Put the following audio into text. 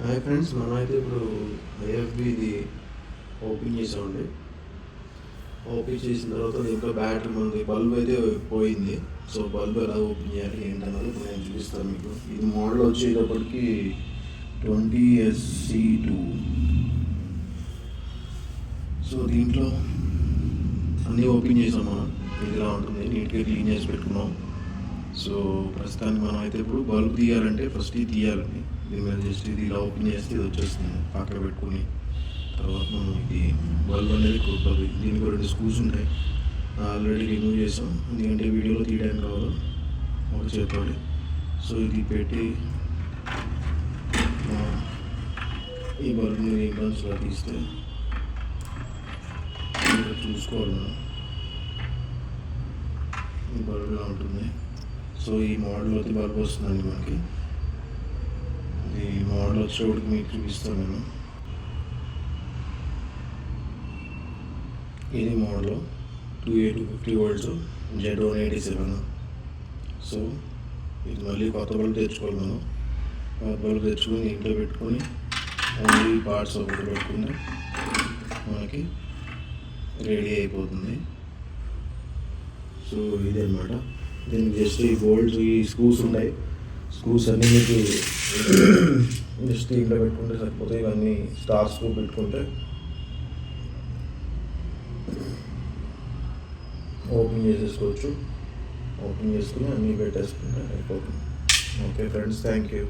Hi friends, మనమైతే ఇప్పుడు ఐఎఫ్బిది open చేసామండి. ఓపెన్ చేసిన తర్వాత దీంట్లో బ్యాటరీ మనది బల్బ్ అయితే పోయింది. సో బల్బ్ ఎలా ఓపెన్ చేయాలి ఏంటన్నది ఇప్పుడు నేను చూపిస్తాను మీకు. ఇది మోడల్ వచ్చేటప్పటికి 20SC2. సో దీంట్లో అన్నీ ఓపెన్ చేసాం మనం. ఇదిలా ఉంటుంది, నీట్గా క్లీన్ చేసి పెట్టుకున్నాం. సో ప్రస్తుతానికి మనం అయితే ఇప్పుడు బల్బ్ తీయాలంటే ఫస్ట్ ఇది తీయాలండి. దీని మీద జస్ట్ ఇది ఇలా ఓపెన్ చేస్తే ఇది వచ్చేస్తుంది. పక్కన పెట్టుకుని తర్వాత మనం ఇది బల్బ్ అనేది కుట్టదు. దీనికి 2 స్క్రూస్ ఉంటాయి, ఆల్రెడీ రిమూవ్ చేసాం ఎందుకంటే వీడియోలో తీయడానికి కావాలి ఒక చేతితోటి. సో ఇది పెట్టి ఈ బల్బ్ని ఇంట్రెన్స్లో తీస్తే చూసుకోవాలి మనం. ఈ బల్బ్లా ఉంటుంది. సో ఈ మోడల్ అయితే బల్బ్ వస్తుందండి మనకి. ఈ మోడల్ వచ్చేవాడికి మీకు చూపిస్తాను నేను. ఇది model 2A250 volts Z187. So ఇది మళ్ళీ కొత్త బల్బ్ తెచ్చుకోవాలి మనం. కొత్త బల్బ్ తెచ్చుకొని ఇంట్లో పెట్టుకొని ఓన్లీ పార్ట్స్ ఒకటి పెట్టుకుంటే మనకి రెడీ అయిపోతుంది. సో ఇది అనమాట. దీనికి జస్ట్ ఈ బోల్ట్స్, ఈ స్క్రూస్ ఉన్నాయి. స్క్రూస్ అన్నీ మీకు జస్ట్ ఇంట్లో పెట్టుకుంటే సరిపోతాయి. ఇవన్నీ స్టార్ స్క్రూ పెట్టుకుంటే ఓపెన్ చేసేసుకోవచ్చు. ఓపెన్ చేసుకుని అన్నీ పెట్టేసుకుంటే అయిపోతుంది. Okay friends, thank you.